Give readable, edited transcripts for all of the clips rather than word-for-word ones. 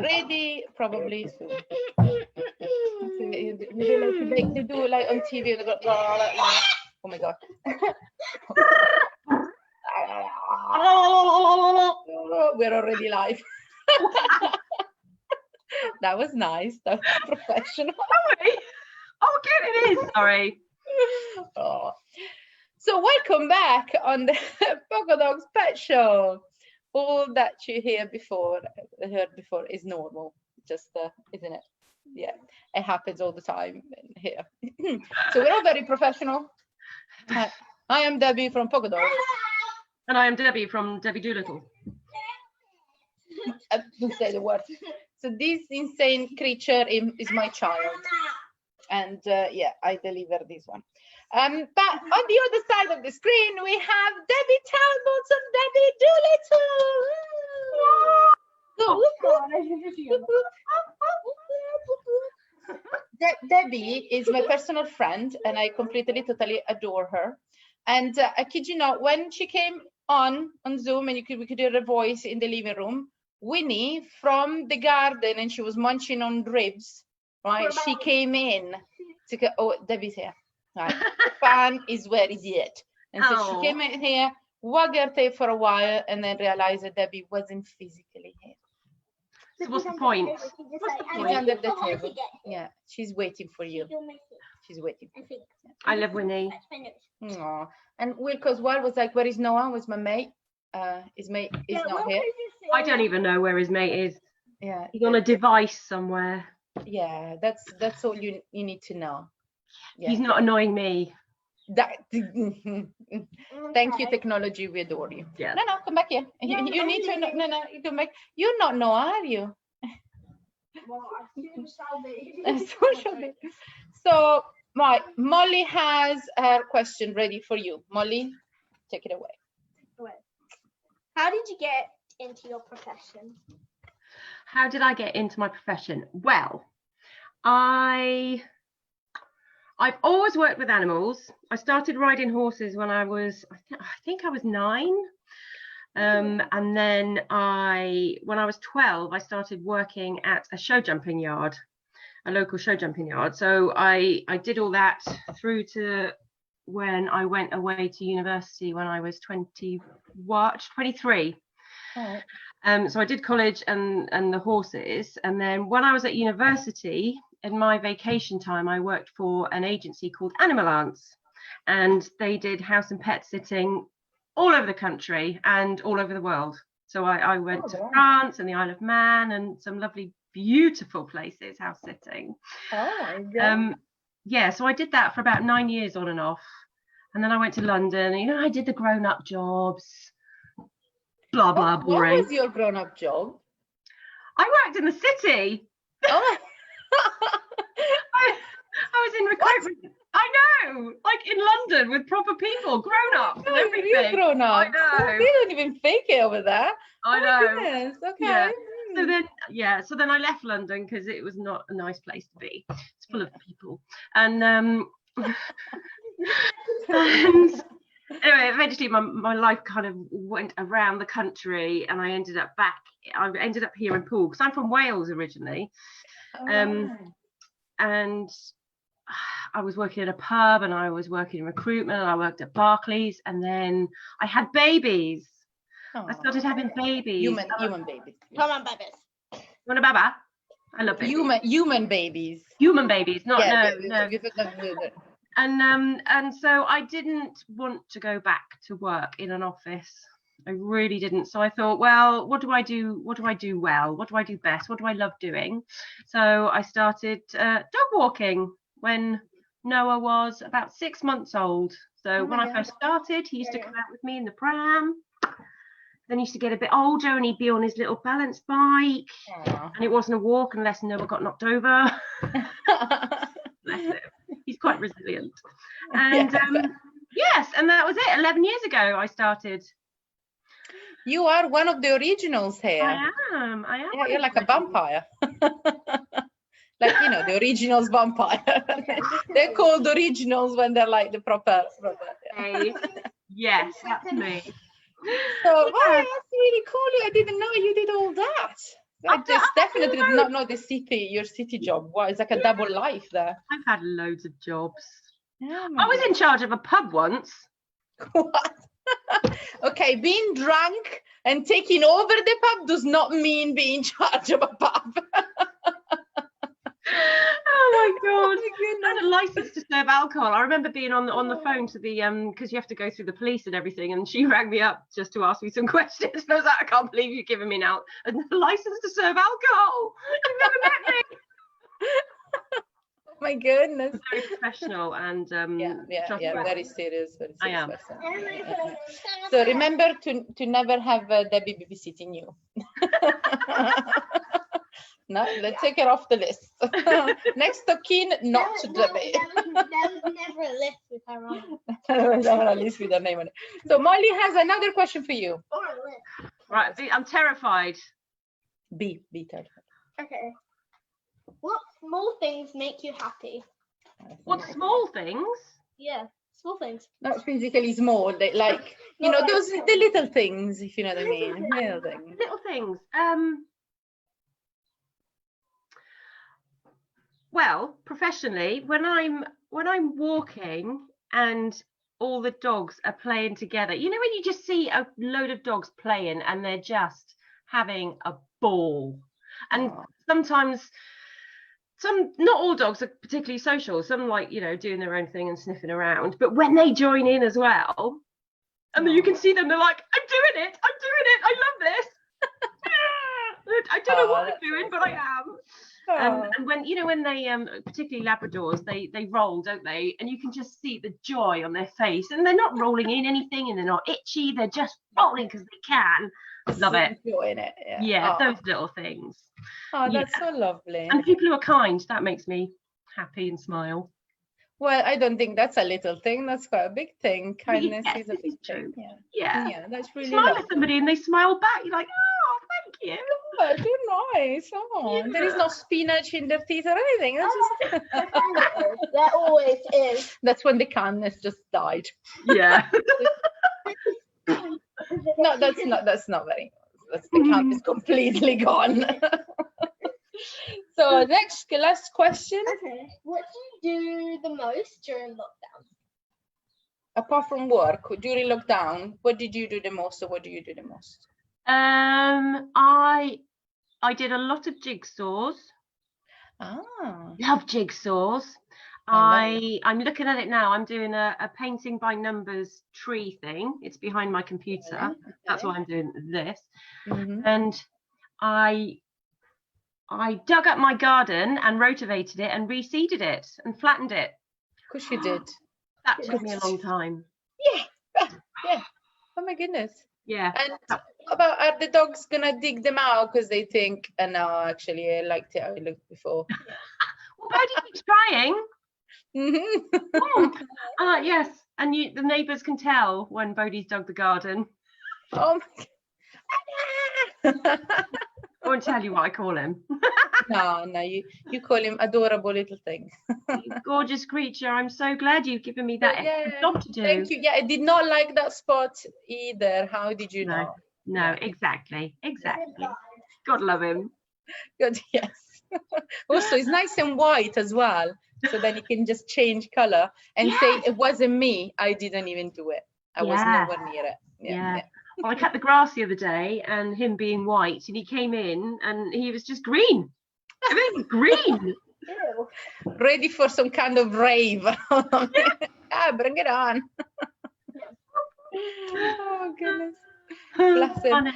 ready probably soon. They do like on TV. They go, oh my god. We're already live. That was nice. That was professional. Sorry. Oh, again it is. Sorry. Oh. So welcome back on the Pocodogs Pet Show. All that you heard before is normal, just isn't it? Yeah, it happens all the time here. So we're all very professional. I am Debbie from Pocodogs. And I am Debbie from Debbie DoLittle. Don't say the word. So this insane creature is my child, and yeah, I deliver this one. But on the other side of the screen, we have Debbie Talbott and Debbie DoLittle. Debbie is my personal friend, and I completely, totally adore her. And I kid you not, when she came on Zoom and we could hear her voice in the living room, Winnie from the garden, and she was munching on ribs, right? She came in to go, oh, Debbie's here. Right. Fan is where is it? And so she came in here, wagged her tail for a while, and then realized that Debbie wasn't physically here. So what's the point? She's under the table. Yeah, she's waiting for you. She's waiting. I love Winnie. Aww. And Wilco's wild was like, where is Noah? Where's my mate? His mate is not here. I don't even know where his mate is. Yeah. He's on a device somewhere. Yeah, that's all you need to know. Yeah. He's not annoying me. Thank you, technology. We adore you. Yeah. No, come back here. You need to. No, you come back. You're not Noah, are you? Well, I shall be. So, right, Molly has her question ready for you. Molly, take it away. How did you get into your profession? How did I get into my profession? Well, I've always worked with animals. I started riding horses when I was, I think I was 9. And then when I was 12, I started working at a show jumping yard, a local show jumping yard. So I did all that through to when I went away to university when I was 23. Oh. So I did college and the horses. And then when I was at university, in my vacation time, I worked for an agency called Animal Aunts, and they did house and pet sitting all over the country and all over the world. So I went to France and the Isle of Man and some lovely, beautiful places, house sitting. Oh, yeah, so I did that for about 9 years on and off. And then I went to London, and, I did the grown-up jobs, blah, blah, boring. What was your grown-up job? I worked in the city. Oh. I was in recruitment. What? I know, like in London with proper people, grown up, and everything. You're grown up. I know. They don't even fake it over there. I know. Goodness. Okay. Yeah. So then I left London because it was not a nice place to be. It's full of people, and anyway, eventually my life kind of went around the country, and I ended up here in Poole because I'm from Wales originally. And I was working in a pub, and I was working in recruitment, and I worked at Barclays, and then I had babies. Oh. I started having babies. Human babies. Come on, babies. Want a baba? I love babies. Human babies. Human babies, no. And so I didn't want to go back to work in an office. I really didn't. So I thought, well, what do I do? What do I do well? What do I do best? What do I love doing? So I started dog walking when Noah was about 6 months old. So when I first started, he used to come out with me in the pram. Then he used to get a bit older, and he'd be on his little balance bike. And it wasn't a walk unless Noah got knocked over. Bless him. He's quite resilient. And yes, and that was it. 11 years ago, I started. You are one of the originals here. I am. Yeah, you're like a vampire. Like, the originals vampire. They're called originals when they're like the proper. Hey. Yes, that's me. So, wow, that's really cool. I didn't know you did all that. It's definitely not the city, your city job. Wow, it's like a double life there. I've had loads of jobs. Oh, I was in charge of a pub once. What? Okay, being drunk and taking over the pub does not mean being in charge of a pub. Oh my god! I had a license to serve alcohol. I remember being on the phone to the because you have to go through the police and everything, and she rang me up just to ask me some questions. And I was like, I can't believe you've given me now a license to serve alcohol. You've never met me. Oh my goodness. Very professional and yeah, very serious. I am. Person. Yeah. So remember to never have Debbie babysitting you. No, let's take her off the list. Next of kin, not Debbie. Never list with her on. Never a list with her name on it. So Molly has another question for you. Right, I'm terrified. Be terrified. Okay. What small things make you happy? What small things? Yeah, small things. Not physically small, like you know, those the little things, if you know what I mean. Little things. Little things. Well, professionally, when I'm walking and all the dogs are playing together, you know, when you just see a load of dogs playing and they're just having a ball. And sometimes not all dogs are particularly social. Some like, you know, doing their own thing and sniffing around. But when they join in as well, and then you can see them, they're like, I'm doing it, I love this. I don't know what I'm doing, but I am. And when you know, when they particularly Labradors, they roll, don't they? And you can just see the joy on their face, and they're not rolling in anything, and they're not itchy. They're just rolling because they can. Love it. Enjoying it. Yeah, those little things. Oh, that's so lovely. And people who are kind, that makes me happy and smile. Well, I don't think that's a little thing. That's quite a big thing. Kindness is a big thing. Yeah, that's really smile lovely. at somebody and they smile back. You're like, oh, thank you. Oh, you're nice. Oh, there is no spinach in their teeth or anything. That's just... There always is. That's when the kindness just died. Yeah. No, that's not very. That's the kindness is completely gone. So last question. Okay. What do you do the most during lockdown? Apart from work, during lockdown, what did you do the most, or what do you do the most? I did a lot of jigsaws. Love jigsaws. I'm looking at it now. I'm doing a painting by numbers tree thing. It's behind my computer. Okay. That's why I'm doing this. And I dug up my garden and rotivated it and reseeded it and flattened it. Of course you did. That took me a long time. Yeah. Oh my goodness. Yeah. And are the dogs gonna dig them out because they think, no, actually I liked it how it looked before? Well, Bodhi keeps trying. Yes, and the neighbours can tell when Bodhi's dug the garden. Oh my God. I won't tell you what I call him. No, you call him adorable little thing. Gorgeous creature. I'm so glad you've given me that extra job to do. Thank you. Yeah, I did not like that spot either. How did you know? No, exactly. God love him. Good, yes. Also, it's nice and white as well. So then you can just change color and say, it wasn't me. I didn't even do it. I was nowhere near it. Yeah. Well, I cut the grass the other day, and him being white, and he came in and he was just green. Everything was green. Ew. Ready for some kind of rave. Bring it on. Oh goodness. Bless him.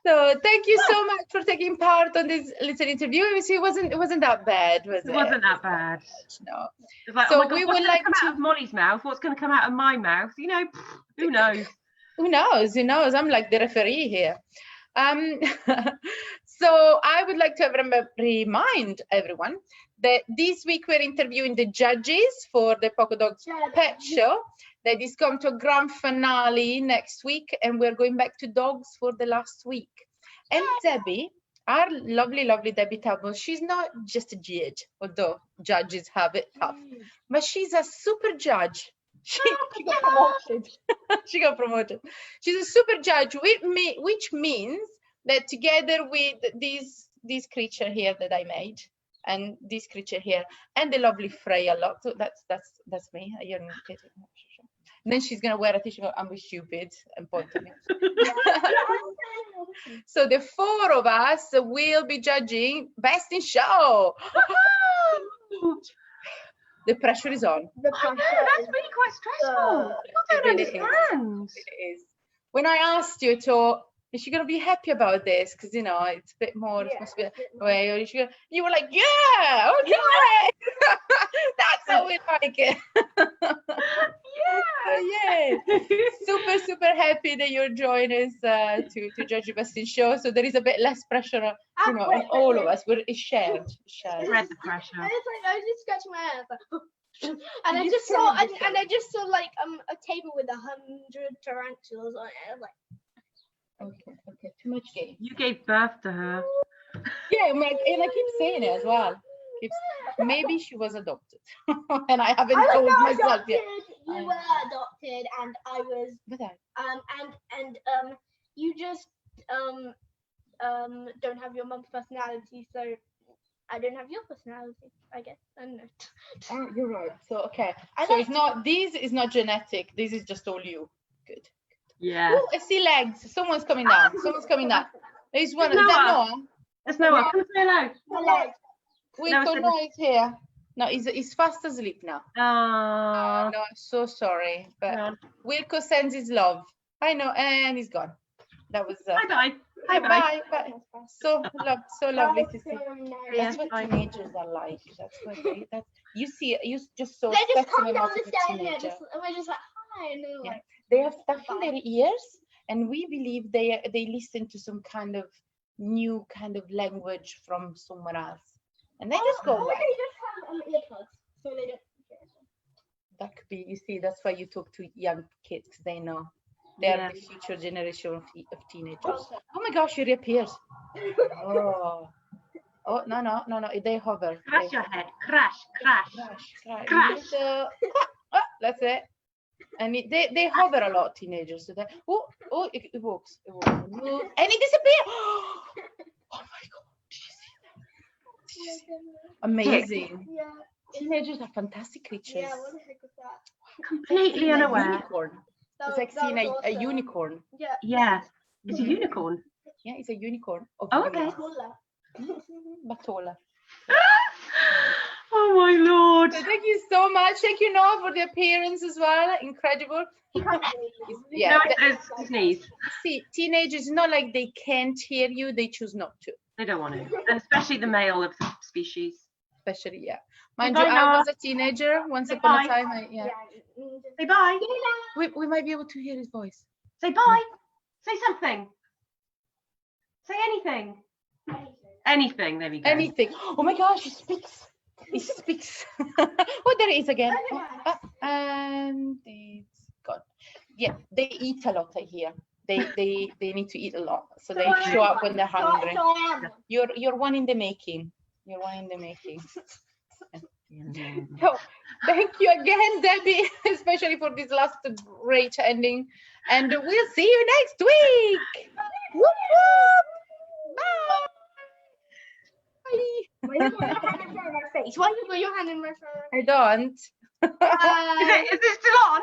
So thank you so much for taking part on this little interview. It wasn't that bad, was it? It wasn't that bad. No. It's like, so oh my God, we what's would going like to come out of Molly's mouth? What's going to come out of my mouth? You know, who knows? Who knows? I'm like the referee here. So I would like to remind everyone that this week we're interviewing the judges for the Pocodogs Pet Show. That is going to a grand finale next week, and we're going back to dogs for the last week. And Debbie, our lovely Debbie Talbott, she's not just a judge, although judges have it tough, but she's a super judge. She got promoted. She got promoted. She's a super judge, which means that together with these this creature here that I made, and this creature here, and the lovely Freya lock. So that's me. You're not kidding. And then she's gonna wear a t-shirt. I'm stupid and point to me. So the 4 of us will be judging best in show. The pressure is on. That's really quite stressful. People don't understand. It is. When I asked you to, is she gonna be happy about this? Because it's a bit more responsibility. You were like, yeah, okay. That's how we like it. Yeah. Super happy that you're joining us to judge the best in show. So there is a bit less pressure on, on all of us. It's shared. Spread the pressure. I was just scratching my head. And I just saw like a table with 100 tarantulas on it. I was like, okay, too much game. You gave birth to her. Yeah, and I keep saying it as well. Maybe she was adopted, and I haven't told myself yet. You were adopted, and I was. You just don't have your mum's personality, so I don't have your personality, I guess. I don't know. Oh, you're right. So okay. So it's not. This is not genetic. This is just all you. Good. Yeah. Oh, I see legs. Someone's coming down. There's one. Is Noah. that Noah? That's Noah. Come say hello. Wait, Noah is here. No, he's fast asleep now. Oh, no, I'm so sorry. But Wilco sends his love. I know, and he's gone. That was. Bye. Bye. So lovely to see. That's what teenagers are like. That's what you see. You just saw. They just come specimen down of the a stairs and teenager. we're just like, hi, and they're like. They have stuff in their ears, and we believe they listen to some kind of new kind of language from somewhere else, and they just go away. They just have earplugs, so they don't hear it. That could be. You see, that's why you talk to young kids, because they know they are the future generation of teenagers. Oh my gosh, you reappeared. Oh no! They hover. Crash your head. Crash. That's it. And they hover a lot, teenagers. So it walks. And it disappears. Oh my God! Did you see that? Amazing. Yeah. Teenagers are fantastic creatures. Yeah, what the heck was that? Completely unaware. Unicorn. It's like seeing a unicorn. Yeah. It's a unicorn. Yeah, it's a unicorn. Okay. Batola. Oh my Lord. So thank you so much. Thank you, Noah, for the appearance as well. Incredible. Yeah. No, sneeze. See, teenagers, not like they can't hear you, they choose not to. They don't want to. And especially the male of the species. Especially, yeah. Mind you, I was a teenager once upon a time. Say bye. We might be able to hear his voice. Say bye. Say something. Say anything. Anything. There we go. Anything. Oh my gosh, he speaks. Oh, there it is again. And it's gone. Yeah, they eat a lot, I hear. They need to eat a lot, so they show up when they're hungry. You're one in the making. So, thank you again, Debbie, especially for this last great ending. And we'll see you next week. Whoop, whoop. Bye. Why you put your hand in front of my face? Why you put your hand in my face? I don't. Is it still on?